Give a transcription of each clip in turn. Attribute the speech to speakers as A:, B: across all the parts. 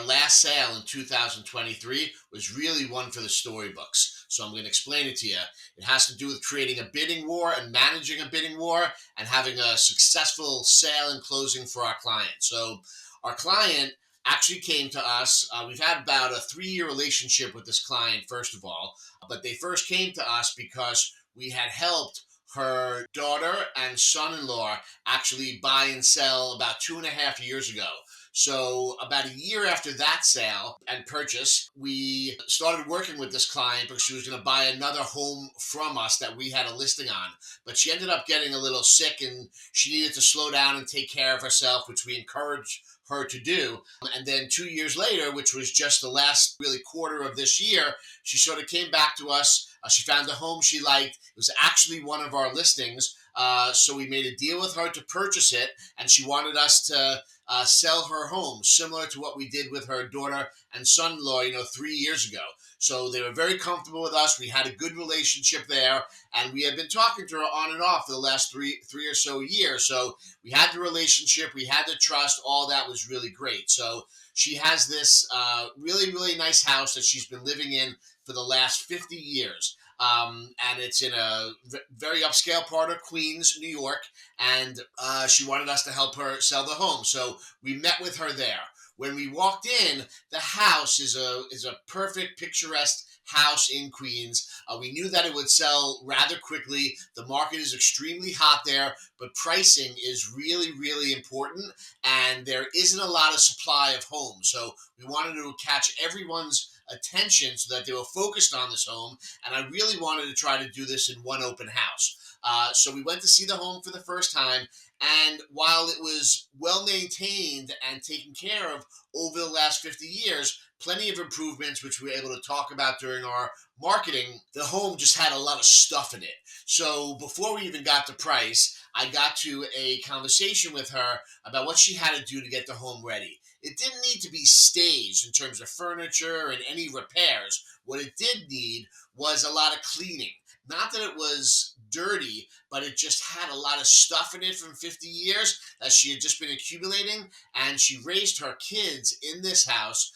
A: last sale in 2023 was really one for the storybooks. So I'm going to explain it to you. It has to do with creating a bidding war and managing a bidding war and having a successful sale and closing for our client. So our client actually came to us. We've had about a 3-year relationship with this client, first of all, but they first came to us because we had helped her daughter and son-in-law actually buy and sell about 2.5 years ago. So about a year after that sale and purchase, we started working with this client because she was going to buy another home from us that we had a listing on. But she ended up getting a little sick and she needed to slow down and take care of herself, which we encouraged her to do. And then 2 years later, which was just the last really quarter of this year, she sort of came back to us. She found a home she liked. It was actually one of our listings. So we made a deal with her to purchase it, and she wanted us to sell her home, similar to what we did with her daughter and son-in-law, 3 years ago. So they were very comfortable with us. We had a good relationship there, and we had been talking to her on and off for the last three or so years. So we had the relationship, we had the trust, all that was really great. So she has this really, really nice house that she's been living in for the last 50 years. And it's in a very upscale part of Queens, New York, and she wanted us to help her sell the home. So we met with her there. When we walked in, the house is a perfect, picturesque house in Queens. We knew that it would sell rather quickly. The market is extremely hot there, but pricing is really, really important, and there isn't a lot of supply of homes. So we wanted to catch everyone's attention so that they were focused on this home, and I really wanted to try to do this in one open house. So we went to see the home for the first time, and while it was well maintained and taken care of over the last 50 years, plenty of improvements, which we were able to talk about during our marketing, the home just had a lot of stuff in it. So before we even got the price, I got to a conversation with her about what she had to do to get the home ready. It didn't need to be staged in terms of furniture and any repairs. What it did need was a lot of cleaning. Not that it was dirty, but it just had a lot of stuff in it from 50 years that she had just been accumulating, and she raised her kids in this house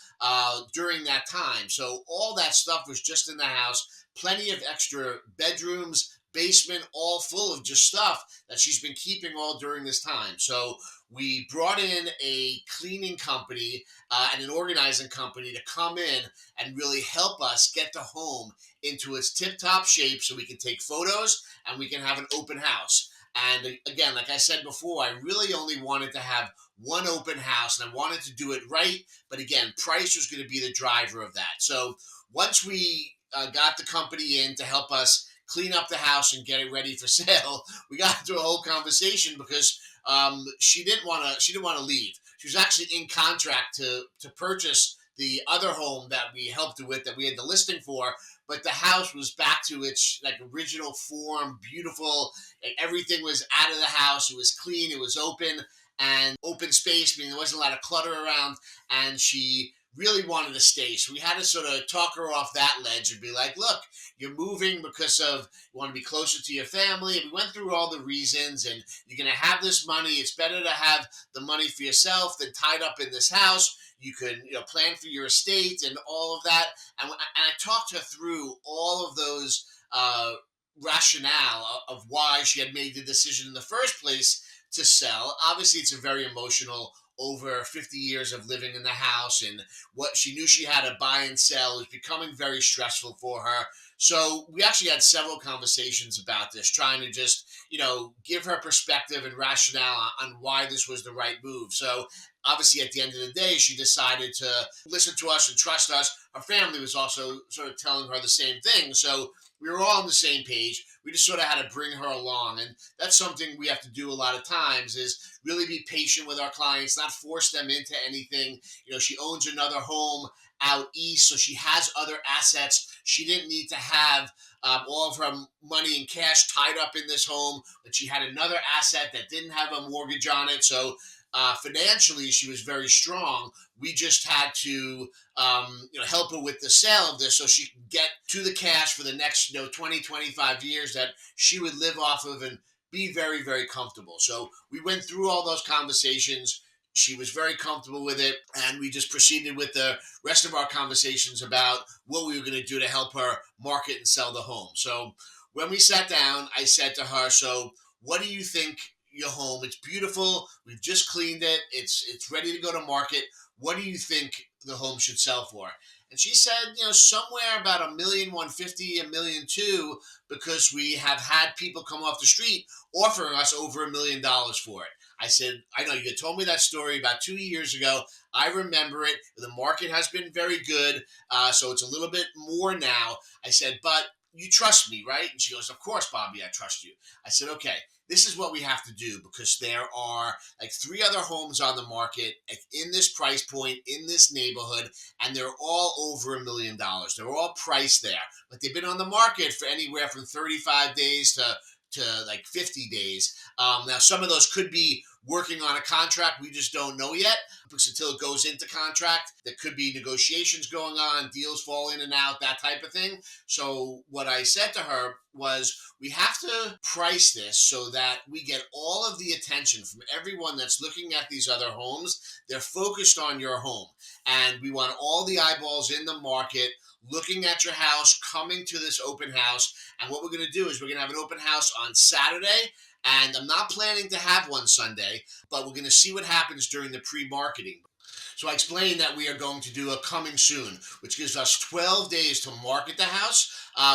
A: during that time. So all that stuff was just in the house, plenty of extra bedrooms, basement, all full of just stuff that she's been keeping all during this time. So we brought in a cleaning company and an organizing company to come in and really help us get the home into its tip-top shape so we can take photos and we can have an open house. And again, like I said before, I really only wanted to have one open house, and I wanted to do it right. But again, price was going to be the driver of that. So once we got the company in to help us clean up the house and get it ready for sale, we got into a whole conversation because she didn't want to leave. She was actually in contract to purchase the other home that we helped her with, that we had the listing for, but the house was back to its original form, beautiful. Everything was out of the house. It was clean. It was open and open space, meaning there wasn't a lot of clutter around, and she really wanted to stay. So we had to sort of talk her off that ledge and be like, look, you're moving because of you want to be closer to your family. And we went through all the reasons, and you're going to have this money. It's better to have the money for yourself than tied up in this house. You can plan for your estate and all of that. And I talked her through all of those rationale of why she had made the decision in the first place to sell. Obviously, it's a very emotional over 50 years of living in the house, and what she knew she had to buy and sell was becoming very stressful for her. So we actually had several conversations about this, trying to just, give her perspective and rationale on why this was the right move. So obviously at the end of the day, she decided to listen to us and trust us. Her family was also sort of telling her the same thing. So we were all on the same page. We just sort of had to bring her along. And that's something we have to do a lot of times, is really be patient with our clients, not force them into anything. She owns another home out east, so she has other assets. She didn't need to have all of her money and cash tied up in this home, but she had another asset that didn't have a mortgage on it. So financially, she was very strong. We just had to, help her with the sale of this so she can get to the cash for the next, 20, 25 years that she would live off of and be very, very comfortable. So we went through all those conversations. she was very comfortable with it, and we just proceeded with the rest of our conversations about what we were going to do to help her market and sell the home. So when we sat down, I said to her, "So, what do you think your home? It's beautiful. We've just cleaned it. It's ready to go to market. What do you think the home should sell for?" And she said, somewhere about 1,150,000, 1,200,000, because we have had people come off the street offering us over $1 million for it. I said, "I know you told me that story about 2 years ago. I remember it. The market has been very good, so it's a little bit more now." I said, "But you trust me, right?" And she goes, "Of course, Bobby, I trust you." I said, "Okay, this is what we have to do, because there are like three other homes on the market in this price point in this neighborhood, and they're all over $1 million. They're all priced there, but they've been on the market for anywhere from 35 days to like 50 days. Now, some of those could be working on a contract. We just don't know yet, because until it goes into contract, there could be negotiations going on, deals fall in and out, that type of thing." So what I said to her was, we have to price this so that we get all of the attention from everyone that's looking at these other homes. They're focused on your home, and we want all the eyeballs in the market looking at your house, coming to this open house. And what we're going to do is we're going to have an open house on Saturday, and I'm not planning to have one Sunday, but we're going to see what happens during the pre-marketing. So I explained that we are going to do a coming soon, which gives us 12 days to market the house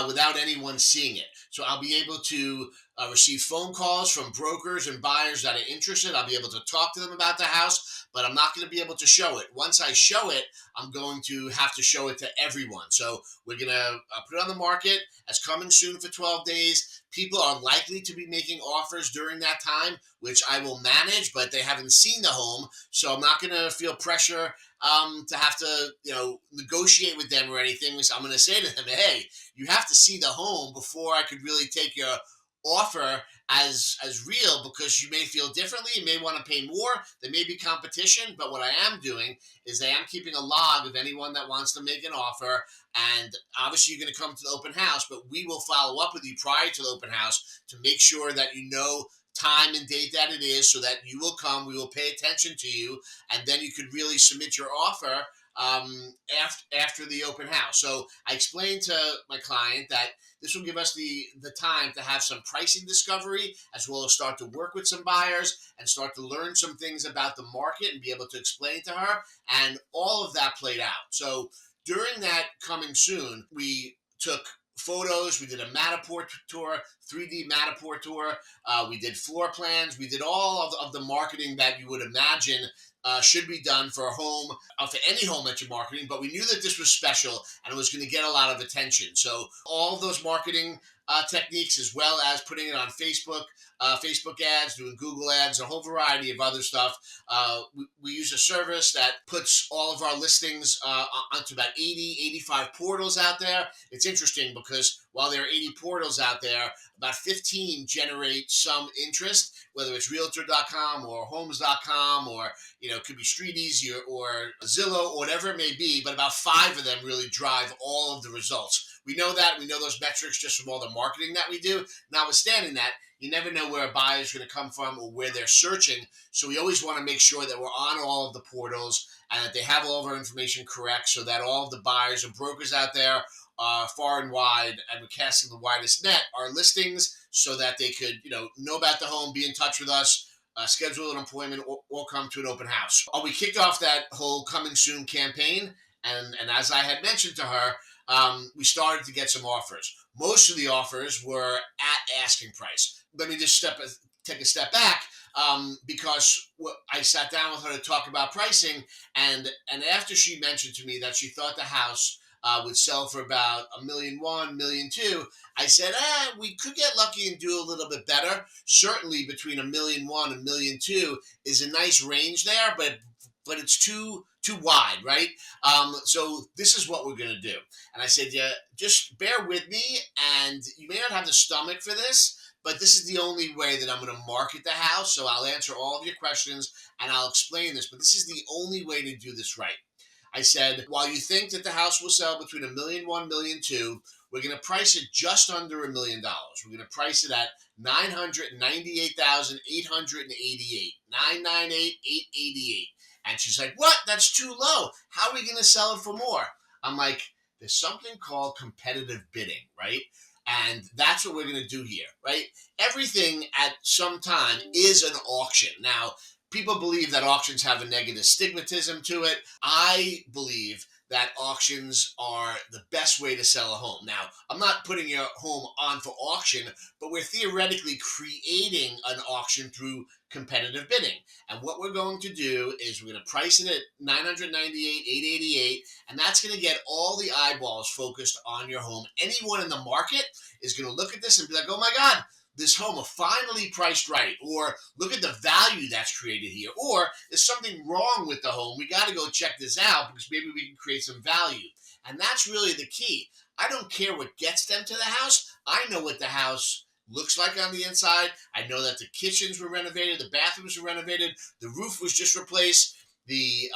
A: without anyone seeing it. So I'll be able to receive phone calls from brokers and buyers that are interested. I'll be able to talk to them about the house, but I'm not going to be able to show it. Once I show it, I'm going to have to show it to everyone. So we're going to put it on the market as coming soon for 12 days. People are likely to be making offers during that time, which I will manage, but they haven't seen the home, so I'm not going to feel pressure to have to, negotiate with them or anything. So I'm going to say to them, "Hey, you have to see the home before I could really take your offer as real, because you may feel differently. You may want to pay more. There may be competition, but what I am doing is I am keeping a log of anyone that wants to make an offer. And obviously, you're going to come to the open house, but we will follow up with you prior to the open house to make sure that you know time and date that it is, so that you will come. We will pay attention to you, and then you could really submit your offer after the open house." So I explained to my client that this will give us the time to have some pricing discovery, as well as start to work with some buyers and start to learn some things about the market and be able to explain to her. And all of that played out. So during that coming soon, we took photos. We did a Matterport tour, 3D Matterport tour. We did floor plans. We did all of the marketing that you would imagine should be done for a home, for any home that you're marketing. But we knew that this was special and it was going to get a lot of attention. So all of those marketing techniques, as well as putting it on Facebook, Facebook ads, doing Google ads, a whole variety of other stuff. We use a service that puts all of our listings onto about 80, 85 portals out there. It's interesting because while there are 80 portals out there, about 15 generate some interest, whether it's realtor.com or homes.com, or it could be Street Easy or Zillow, or whatever it may be, but about 5 of them really drive all of the results. We know that. We know those metrics just from all the marketing that we do. Notwithstanding that, you never know where a buyer is going to come from or where they're searching. So we always want to make sure that we're on all of the portals and that they have all of our information correct, so that all of the buyers and brokers out there far and wide, and we're casting the widest net, our listings, so that they could, know about the home, be in touch with us, schedule an appointment, or come to an open house. We kicked off that whole coming soon campaign, and as I had mentioned to her, we started to get some offers. Most of the offers were at asking price. Let me just take a step back, because I sat down with her to talk about pricing, and after she mentioned to me that she thought the house would sell for about $1,100,000, $1,200,000, I said, we could get lucky and do a little bit better. Certainly between $1,100,000 and $1,200,000 is a nice range there, but it's too wide, right? So this is what we're going to do. And I said, yeah, just bear with me, and you may not have the stomach for this, but this is the only way that I'm going to market the house. So I'll answer all of your questions and I'll explain this, but this is the only way to do this right. I said, while you think that the house will sell between $1,100,000, $1,200,000, we're going to price it just under $1,000,000. We're going to price it at $998,888, $998,888. And she's like, what? That's too low. How are we going to sell it for more? I'm like, there's something called competitive bidding, right? And that's what we're going to do here, right? Everything at some time is an auction. Now, people believe that auctions have a negative stigmatism to it. I believe that auctions are the best way to sell a home. Now, I'm not putting your home on for auction, but we're theoretically creating an auction through competitive bidding. And what we're going to do is we're going to price it at 998, 888, and that's going to get all the eyeballs focused on your home. Anyone in the market is going to look at this and be like, oh my God, this home is finally priced right, or look at the value that's created here, or there's something wrong with the home. We got to go check this out because maybe we can create some value. And that's really the key. I don't care what gets them to the house. I know what the house looks like on the inside. I know that the kitchens were renovated, the bathrooms were renovated, the roof was just replaced, the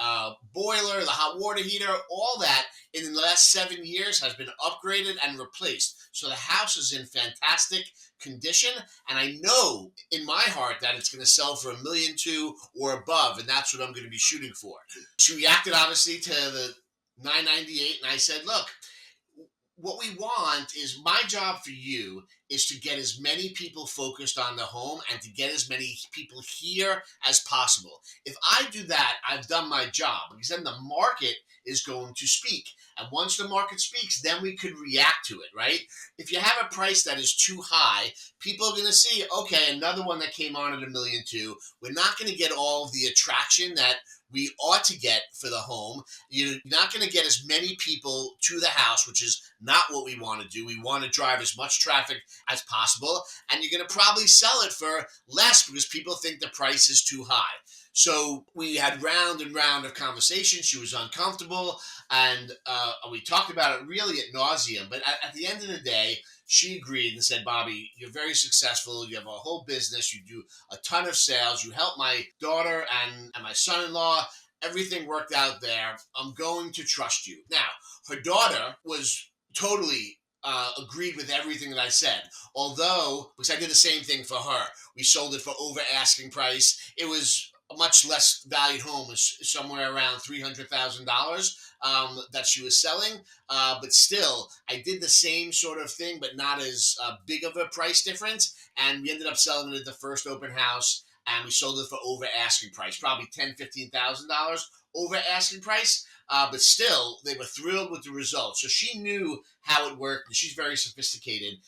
A: boiler, the hot water heater, all that in the last 7 years has been upgraded and replaced. So the house is in fantastic condition, and I know in my heart that it's going to sell for $1.2 million or above, and that's what I'm going to be shooting for. She reacted obviously to the 998, and I said, look, what we want is my job for you is to get as many people focused on the home and to get as many people here as possible. If I do that, I've done my job because then the market is going to speak. And once the market speaks, then we could react to it, right? If you have a price that is too high, people are going to see, okay, another one that came on at $1.2 million. We're not going to get all of the attraction that we ought to get for the home. You're not going to get as many people to the house, which is not what we want to do. We want to drive as much traffic as possible, and you're going to probably sell it for less because people think the price is too high. So we had round and round of conversation. She was uncomfortable, and we talked about it really at nauseum. But at the end of the day, she agreed and said, Bobby, you're very successful. You have a whole business. You do a ton of sales. You help my daughter and my son-in-law. Everything worked out there. I'm going to trust you. Now, her daughter was totally agreed with everything that I said. Although, because I did the same thing for her. We sold it for over asking price. It was a much less valued home, somewhere around $300,000 that she was selling. But still, I did the same sort of thing, but not as big of a price difference. And we ended up selling it at the first open house, and we sold it for over asking price, probably $10,000, $15,000 over asking price. But still, they were thrilled with the results. So she knew how it worked, and she's very sophisticated.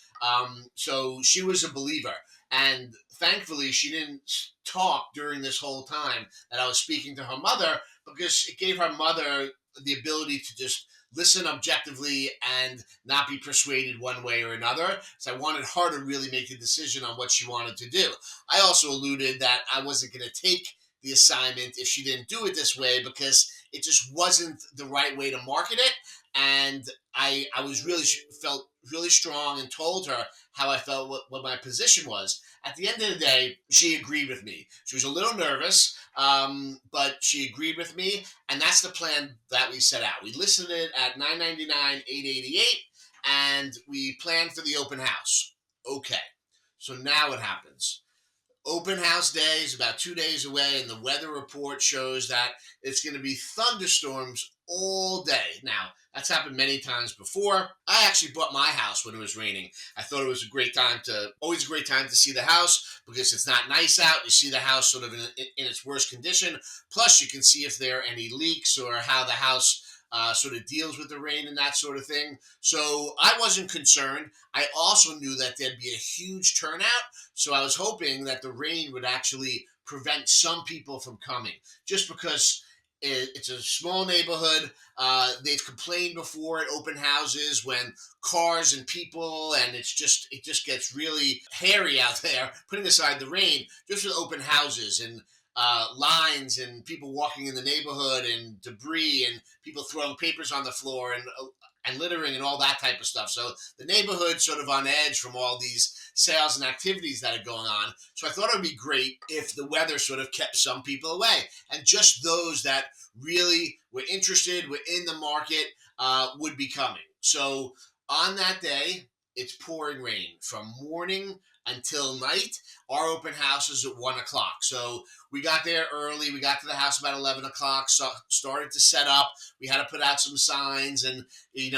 A: So she was a believer. And thankfully, she didn't talk during this whole time that I was speaking to her mother, because it gave her mother the ability to just listen objectively and not be persuaded one way or another. So I wanted her to really make a decision on what she wanted to do. I also alluded that I wasn't going to take the assignment if she didn't do it this way, because it just wasn't the right way to market it. And I was really felt really strong and told her how I felt, what my position was. At the end of the day, she agreed with me. She was a little nervous, but she agreed with me, and that's the plan that we set out. We listed it at $999, $888, and we planned for the open house. Okay, so now what happens? Open house day is about 2 days away, and the weather report shows that it's going to be thunderstorms all day. Now, that's happened many times before. I actually bought my house when it was raining. I thought it was always a great time to see the house, because it's not nice out. You see the house sort of in its worst condition. Plus, you can see if there are any leaks or how the house sort of deals with the rain and that sort of thing. So I wasn't concerned. I also knew that there'd be a huge turnout. So I was hoping that the rain would actually prevent some people from coming, just because it's a small neighborhood. They've complained before at open houses when cars and people, and it just gets really hairy out there, putting aside the rain, just with open houses and lines and people walking in the neighborhood and debris and people throwing papers on the floor and littering and all that type of stuff. So the neighborhood's sort of on edge from all these sales and activities that are going on. So I thought it would be great if the weather sort of kept some people away, and just those that really were interested, were in the market, would be coming. So on that day, it's pouring rain from morning until night. our open house is at 1 o'clock. So we got there early. We got to the house about 11 o'clock, so started to set up. We had to put out some signs and,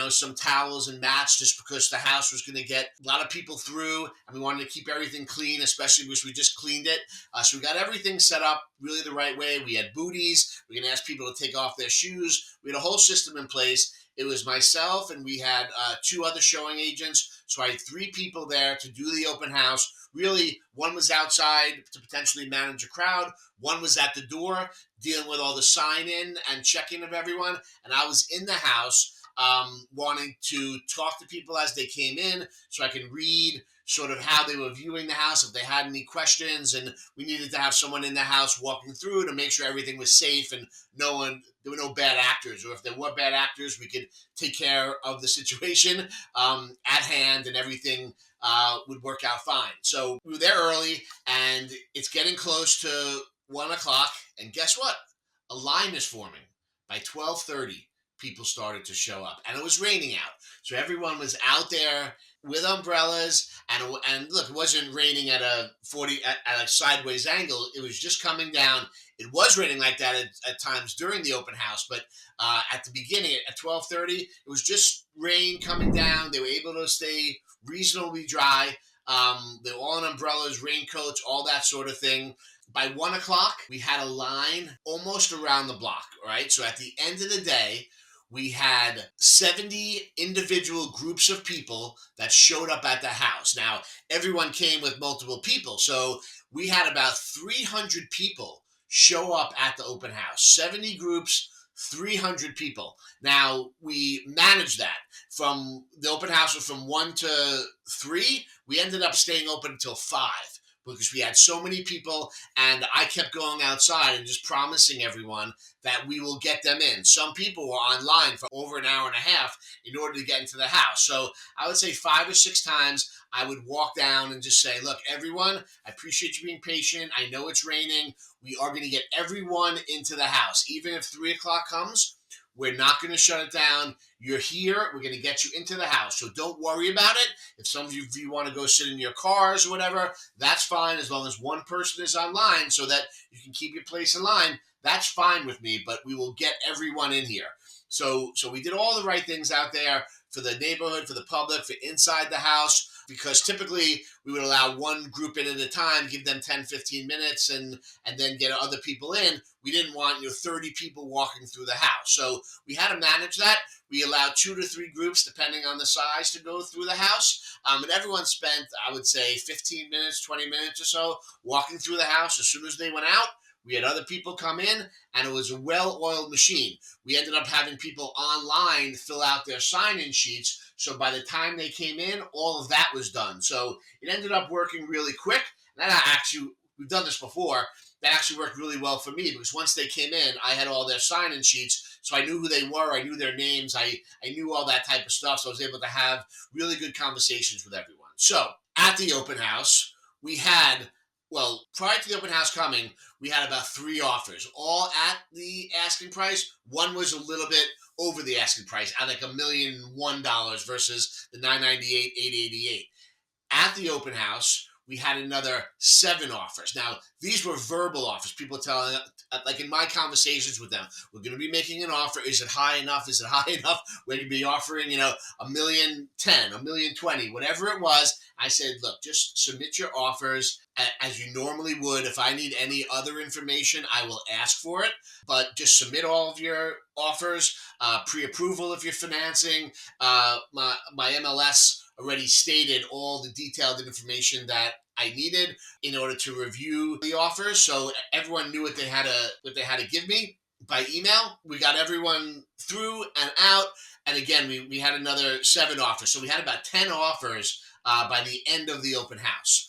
A: some towels and mats just because the house was going to get a lot of people through and we wanted to keep everything clean, especially because we just cleaned it. So we got everything set up really the right way. We had booties. We're going to ask people to take off their shoes. We had a whole system in place. It was myself and we had two other showing agents. So I had three people there to do the open house. Really, one was outside to potentially manage a crowd. One was at the door dealing with all the sign-in and check-in of everyone. And I was in the house wanting to talk to people as they came in so I can read sort of how they were viewing the house, if they had any questions. And we needed to have someone in the house walking through to make sure everything was safe and there were no bad actors. Or if there were bad actors, we could take care of the situation at hand and everything would work out fine. So we were there early and it's getting close to 1 o'clock. And guess what? A line is forming. By 12:30, people started to show up and it was raining out. So everyone was out there with umbrellas and look, it wasn't raining at a sideways angle. It was just coming down. It was raining like that at times during the open house, but at the beginning at 12:30, it was just rain coming down. They were able to stay reasonably dry. They were all in umbrellas, raincoats, all that sort of thing. By 1 o'clock, we had a line almost around the block. All right. So at the end of the day, we had 70 individual groups of people that showed up at the house. Now, everyone came with multiple people. So we had about 300 people show up at the open house. 70 groups, 300 people. Now, we managed that. From the open house was from 1 to 3. We ended up staying open until 5. Because we had so many people and I kept going outside and just promising everyone that we will get them in. Some people were online for over an hour and a half in order to get into the house. So I would say 5 or 6 times I would walk down and just say, look, everyone, I appreciate you being patient. I know it's raining. We are going to get everyone into the house. Even if 3 o'clock comes, we're not going to shut it down. You're here. We're going to get you into the house. So don't worry about it. If some of you want to go sit in your cars or whatever, that's fine as long as one person is online so that you can keep your place in line. That's fine with me, but we will get everyone in here. So we did all the right things out there for the neighborhood, for the public, for inside the house, because typically we would allow one group in at a time, give them 10, 15 minutes, and then get other people in. We didn't want 30 people walking through the house. So we had to manage that. We allowed 2 to 3 groups, depending on the size, to go through the house. And everyone spent, I would say, 15 minutes, 20 minutes or so walking through the house. As soon as they went out, we had other people come in, and it was a well-oiled machine. We ended up having people online fill out their sign-in sheets. So by the time they came in, all of that was done. So it ended up working really quick. And that actually, we've done this before. That actually worked really well for me because once they came in, I had all their sign-in sheets. So I knew who they were. I knew their names. I knew all that type of stuff. So I was able to have really good conversations with everyone. So at the open house, we had, prior to the open house coming, we had about 3 offers, all at the asking price. One was a little bit over the asking price at like $1,001 versus the $998, $888. At the open house, we had another 7 offers. Now, these were verbal offers. People telling, like in my conversations with them, we're going to be making an offer. Is it high enough? Is it high enough? We're going to be offering, $1,010,000, $1,020,000, whatever it was. I said, look, just submit your offers as you normally would. If I need any other information, I will ask for it. But just submit all of your offers, pre-approval if you're financing. My MLS already stated all the detailed information that I needed in order to review the offers. So everyone knew what they had to give me by email. We got everyone through and out. And again, we had another 7 offers. So we had about 10 offers by the end of the open house.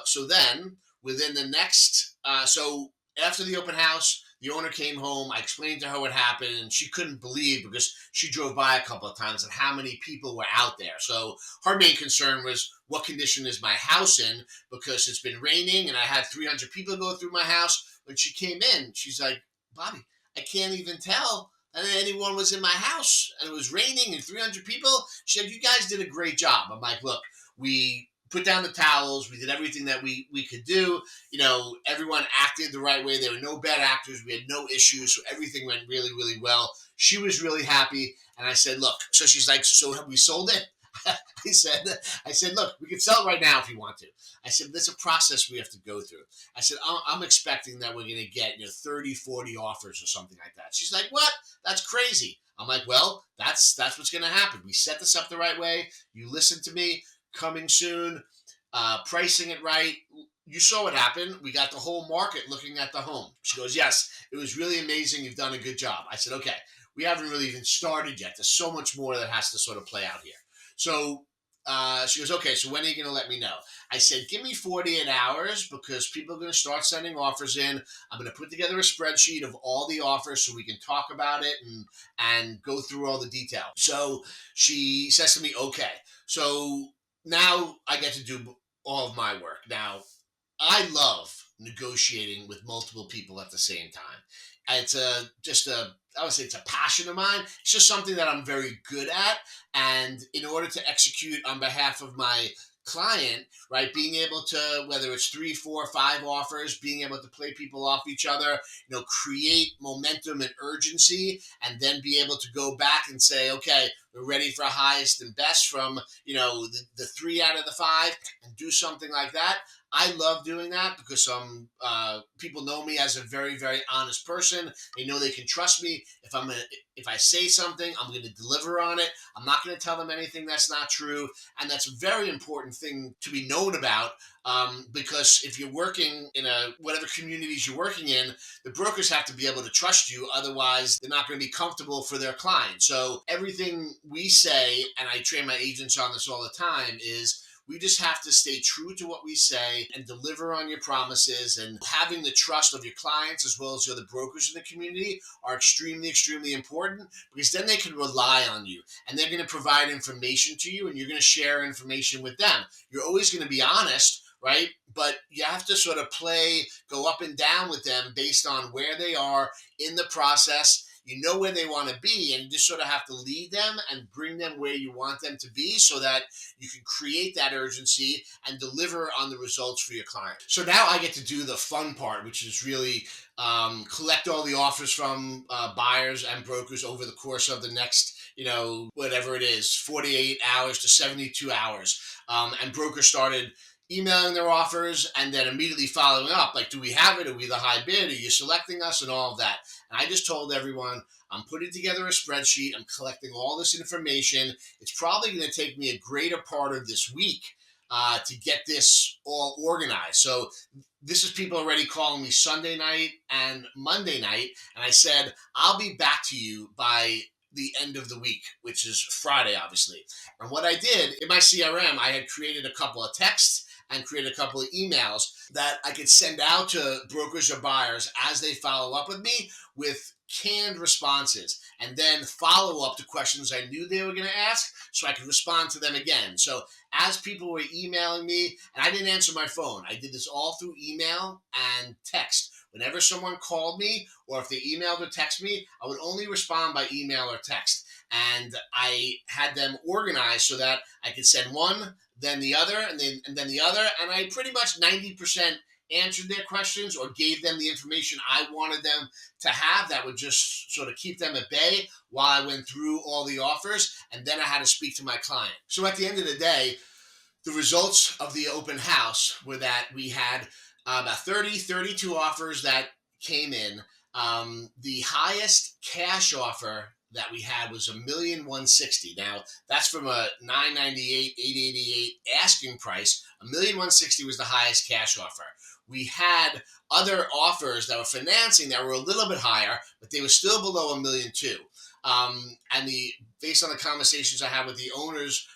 A: So then within the next, so after the open house, the owner came home. I explained to her what happened, and she couldn't believe because she drove by a couple of times and how many people were out there. So her main concern was, what condition is my house in? Because it's been raining, and I had 300 people go through my house. When she came in, she's like, Bobby, I can't even tell that anyone was in my house, and it was raining and 300 people. She said, you guys did a great job. I'm like, look, we put down the towels. We did everything that we could do. Everyone acted the right way. There were no bad actors. We had no issues. So everything went really, really well. She was really happy. And I said, look, so she's like, so have we sold it? I said, look, we can sell it right now if you want to. I said, there's a process we have to go through. I said, I'm expecting that we're going to get 30, 40 offers or something like that. She's like, what? That's crazy. I'm like, well, that's what's going to happen. We set this up the right way. You listen to me. Coming soon. Pricing it right. You saw what happened. We got the whole market looking at the home. She goes, yes, it was really amazing. You've done a good job. I said, okay, we haven't really even started yet. There's so much more that has to sort of play out here. So she goes, okay, so when are you going to let me know? I said, give me 48 hours because people are going to start sending offers in. I'm going to put together a spreadsheet of all the offers so we can talk about it and go through all the details. So she says to me, okay. So now I get to do all of my work. Now, I love negotiating with multiple people at the same time. It's I would say it's a passion of mine. It's just something that I'm very good at. And in order to execute on behalf of my client, right, being able to, whether it's 3, 4, 5 offers, being able to play people off each other, create momentum and urgency, and then be able to go back and say, okay, we're ready for highest and best from, the 3 out of the 5 and do something like that. I love doing that because people know me as a very, very honest person. They know they can trust me. If I say something, I'm going to deliver on it. I'm not going to tell them anything that's not true. And that's a very important thing to be known about because if you're working in whatever communities you're working in, the brokers have to be able to trust you. Otherwise, they're not going to be comfortable for their clients. So everything we say, and I train my agents on this all the time, is we just have to stay true to what we say and deliver on your promises. And having the trust of your clients as well as the other brokers in the community are extremely, extremely important because then they can rely on you and they're going to provide information to you and you're going to share information with them. You're always going to be honest, right? But you have to sort of go up and down with them based on where they are in the process. You know where they want to be, and you just sort of have to lead them and bring them where you want them to be so that you can create that urgency and deliver on the results for your client. So now I get to do the fun part, which is really collect all the offers from buyers and brokers over the course of the next, whatever it is, 48 hours to 72 hours. And brokers started emailing their offers and then immediately following up, like, do we have it? Are we the high bid? Are you selecting us? And all of that. And I just told everyone, I'm putting together a spreadsheet. I'm collecting all this information. It's probably going to take me a greater part of this week to get this all organized. So this is people already calling me Sunday night and Monday night. And I said, I'll be back to you by the end of the week, which is Friday, obviously. And what I did in my CRM, I had created a couple of texts and create a couple of emails that I could send out to brokers or buyers as they follow up with me with canned responses and then follow up to questions I knew they were going to ask so I could respond to them again. So as people were emailing me, and I didn't answer my phone, I did this all through email and text. Whenever someone called me or if they emailed or texted me, I would only respond by email or text. And I had them organized so that I could send one, then the other, and then the other. And I pretty much 90% answered their questions or gave them the information I wanted them to have that would just sort of keep them at bay while I went through all the offers. And then I had to speak to my client. So at the end of the day, the results of the open house were that we had about 32 offers that came in. The highest cash offer that we had was $1,160,000. Now that's from a $998,000, $888,000 asking price. $1,160,000 was the highest cash offer. We had other offers that were financing that were a little bit higher, but they were still below $1,200,000. And based on the conversations I had with the owners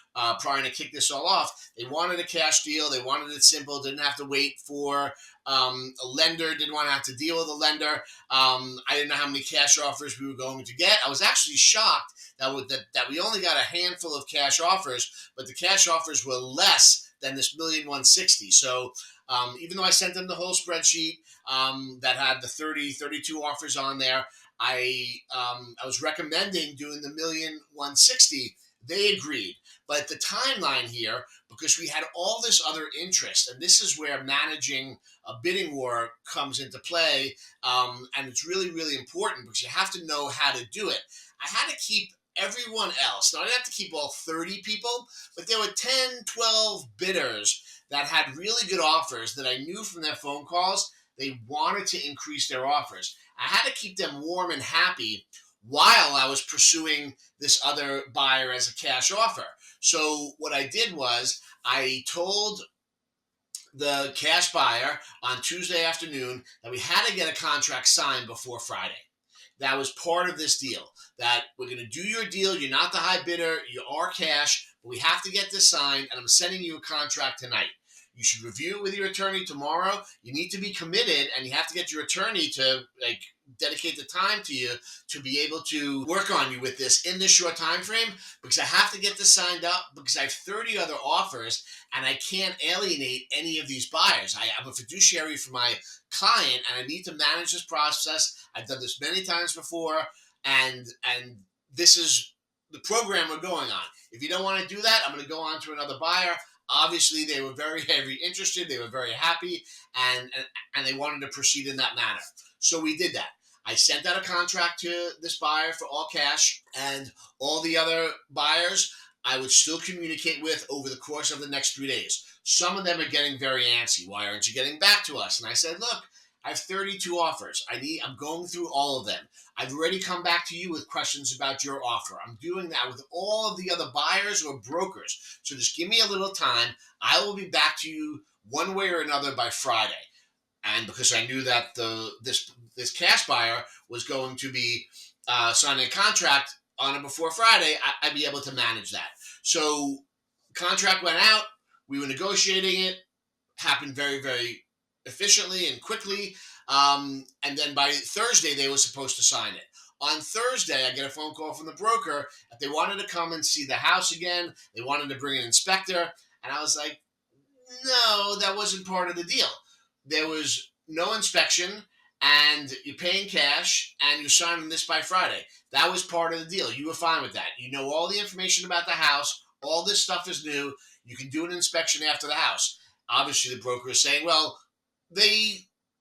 A: prior to kick this all off, they wanted a cash deal. They wanted it simple. Didn't have to wait for a lender. Didn't want to have to deal with a lender. I didn't know how many cash offers we were going to get. I was actually shocked that we only got a handful of cash offers, but the cash offers were less than this $1,160,000. So even though I sent them the whole spreadsheet that had the 32 offers on there, I was recommending doing the $1,160,000. They agreed. But the timeline here, because we had all this other interest, and this is where managing a bidding war comes into play. And it's really, really important because you have to know how to do it. I had to keep everyone else. Now, I didn't have to keep all 30 people, but there were 10, 12 bidders that had really good offers that I knew from their phone calls they wanted to increase their offers. I had to keep them warm and happy while I was pursuing this other buyer as a cash offer. So what I did was I told the cash buyer on Tuesday afternoon that we had to get a contract signed before Friday. That was part of this deal. That we're going to do your deal. You're not the high bidder. You are cash, but we have to get this signed, and I'm sending you a contract tonight. You should review it with your attorney tomorrow. You need to be committed, and you have to get your attorney to dedicate the time to you to be able to work on you with this in this short time frame, because I have to get this signed up because I have 30 other offers and I can't alienate any of these buyers. I'm a fiduciary for my client and I need to manage this process. I've done this many times before, and this is the program we're going on. If you don't want to do that, I'm going to go on to another buyer. Obviously, they were very, very interested. They were very happy, and they wanted to proceed in that manner. So we did that. I sent out a contract to this buyer for all cash, and all the other buyers I would still communicate with over the course of the next 3 days. Some of them are getting very antsy. Why aren't you getting back to us? And I said, look, I have 32 offers. I'm going through all of them. I've already come back to you with questions about your offer. I'm doing that with all of the other buyers or brokers. So just give me a little time. I will be back to you one way or another by Friday. And because I knew that this cash buyer was going to be signing a contract on it before Friday, I'd be able to manage that. So contract went out. We were negotiating it. Happened very, very efficiently and quickly. And then by Thursday, they were supposed to sign it. On Thursday, I get a phone call from the broker that they wanted to come and see the house again. They wanted to bring an inspector. And I was like, no, that wasn't part of the deal. There was no inspection, and you're paying cash, and you're signing this by Friday. That was part of the deal. You were fine with that. You know all the information about the house. All this stuff is new. You can do an inspection after the house. Obviously, the broker is saying, well, they're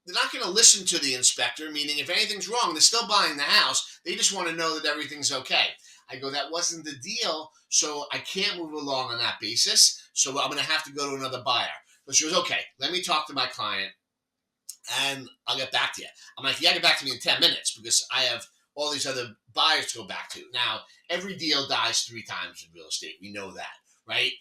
A: not going to listen to the inspector, meaning if anything's wrong, they're still buying the house. They just want to know that everything's okay. I go, that wasn't the deal, so I can't move along on that basis, so I'm going to have to go to another buyer. So she goes, okay, let me talk to my client, and I'll get back to you. I'm like, yeah, get back to me in 10 minutes because I have all these other buyers to go back to. Now, every deal dies 3 times in real estate. We know that, right?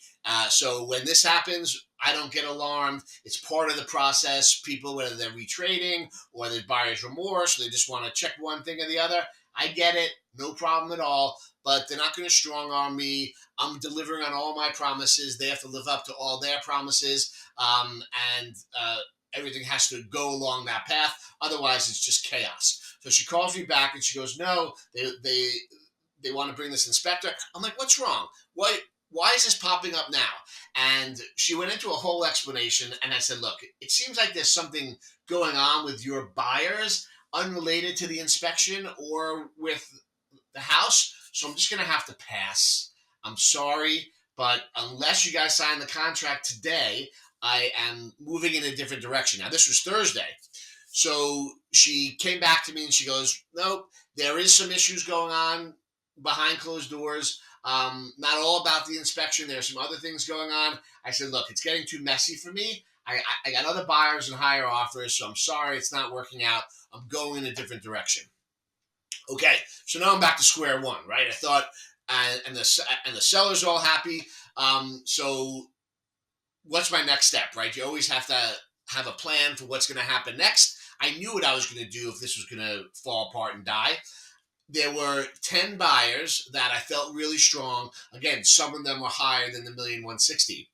A: So when this happens, I don't get alarmed. It's part of the process. People, whether they're retrading or there's buyer's remorse, or they just want to check one thing or the other, I get it. No problem at all. But they're not going to strong arm me. I'm delivering on all my promises. They have to live up to all their promises. And everything has to go along that path. Otherwise, it's just chaos. So she calls me back and she goes, no, they want to bring this inspector. I'm like, what's wrong? Why is this popping up now? And she went into a whole explanation. And I said, look, it seems like there's something going on with your buyers unrelated to the inspection or with the house. So I'm just going to have to pass. I'm sorry, but unless you guys sign the contract today, I am moving in a different direction. Now, this was Thursday. So she came back to me and she goes, nope, there is some issues going on behind closed doors. Not all about the inspection. There's some other things going on. I said, look, it's getting too messy for me. I got other buyers and higher offers, so I'm sorry it's not working out. I'm going in a different direction. Okay, so now I'm back to square one, right? I thought, and the seller's all happy. So what's my next step, right? You always have to have a plan for what's going to happen next. I knew what I was going to do if this was going to fall apart and die. There were 10 buyers that I felt really strong. Again, some of them were higher than the 1,160,000.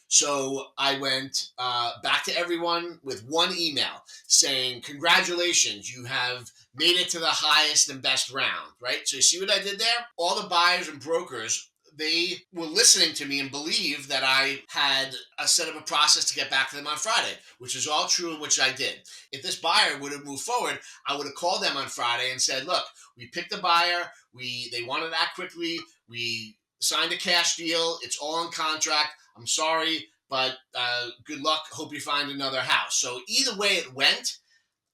A: So I went back to everyone with one email saying, congratulations, you have made it to the highest and best round, right? So you see what I did there? All the buyers and brokers, they were listening to me and believed that I had a set of a process to get back to them on Friday, which is all true and which I did. If this buyer would have moved forward, I would have called them on Friday and said, look, we picked a buyer. They wanted to act quickly. We signed a cash deal. It's all in contract. I'm sorry, but good luck. Hope you find another house. So either way it went,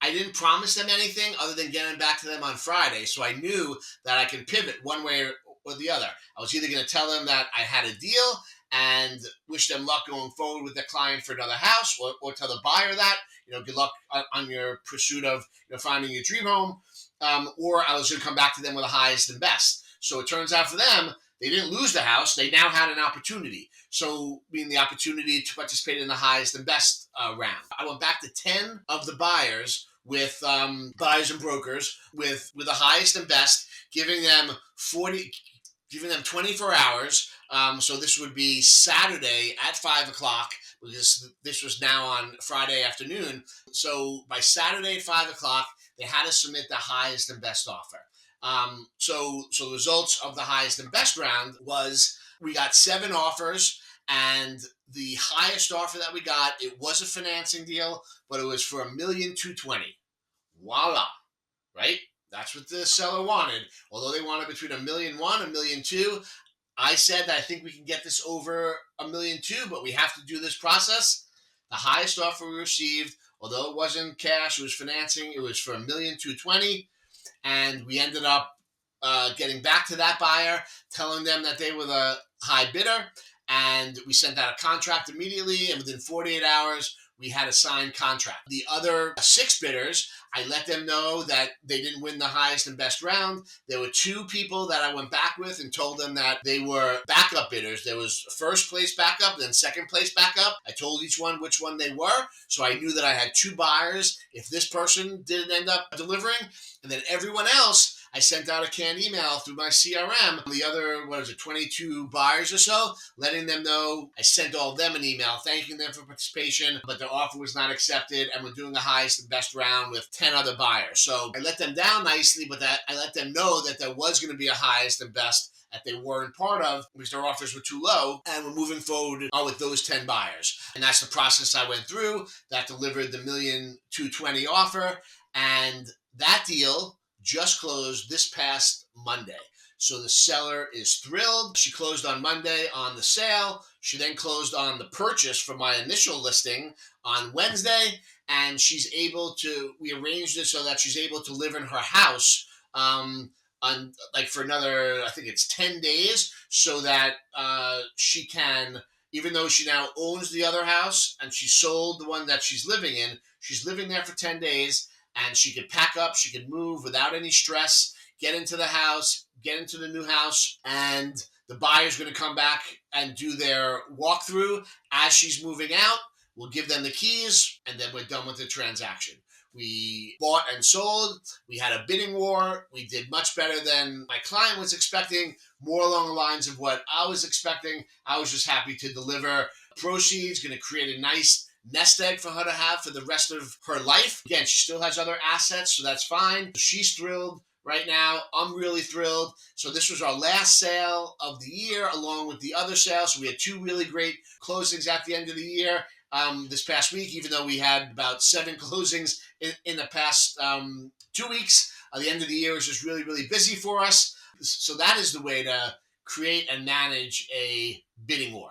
A: I didn't promise them anything other than getting back to them on Friday. So I knew that I can pivot one way or the other. I was either going to tell them that I had a deal and wish them luck going forward with their client for another house, or tell the buyer that, good luck on your pursuit of finding your dream home, or I was going to come back to them with the highest and best. So it turns out for them, they didn't lose the house. They now had an opportunity. So, being the opportunity to participate in the highest and best round. I went back to 10 of the buyers with buyers and brokers with the highest and best, giving them 24 hours. So this would be Saturday at 5 o'clock, because this was now on Friday afternoon. So by Saturday at 5 o'clock, they had to submit the highest and best offer. So the results of the highest and best round was we got 7 offers, and the highest offer that we got, it was a financing deal, but it was for $1,220,000. Voila, right? That's what the seller wanted. Although they wanted between $1,100,000 and $1,200,000, I said that I think we can get this over $1,200,000, but we have to do this process. The highest offer we received, although it wasn't cash, it was financing, it was for $1,220,000, and we ended up getting back to that buyer, telling them that they were the high bidder, and we sent out a contract immediately, and within 48 hours, we had a signed contract. The other 6 bidders, I let them know that they didn't win the highest and best round. There were 2 people that I went back with and told them that they were backup bidders. There was first place backup, then second place backup. I told each one which one they were, so I knew that I had 2 buyers if this person didn't end up delivering. And then everyone else, I sent out a canned email through my CRM. The other, 22 buyers or so, letting them know. I sent all of them an email thanking them for participation, but their offer was not accepted, and we're doing the highest and best round with 10 other buyers. So I let them down nicely, but I let them know that there was going to be a highest and best that they weren't part of because their offers were too low, and we're moving forward with those 10 buyers. And that's the process I went through that delivered the $1,220,000 offer, and that deal just closed this past Monday. So the seller is thrilled. She closed on Monday on the sale. She then closed on the purchase for my initial listing on Wednesday, and we arranged it so that she's able to live in her house for another, I think it's 10 days, so that she can, even though she now owns the other house and she sold the one that she's living in, she's living there for 10 days, and she could pack up, she could move without any stress, get into the house, get into the new house, and the buyer's going to come back and do their walkthrough as she's moving out. We'll give them the keys, and then we're done with the transaction. We bought and sold. We had a bidding war. We did much better than my client was expecting, more along the lines of what I was expecting. I was just happy to deliver proceeds, going to create a nice nest egg for her to have for the rest of her life. Again, she still has other assets, so that's fine. She's thrilled right now. I'm really thrilled. So this was our last sale of the year, along with the other sales. So we had 2 really great closings at the end of the year. This past week, even though we had about 7 closings in the past 2 weeks, the end of the year was just really, really busy for us. So that is the way to create and manage a bidding war.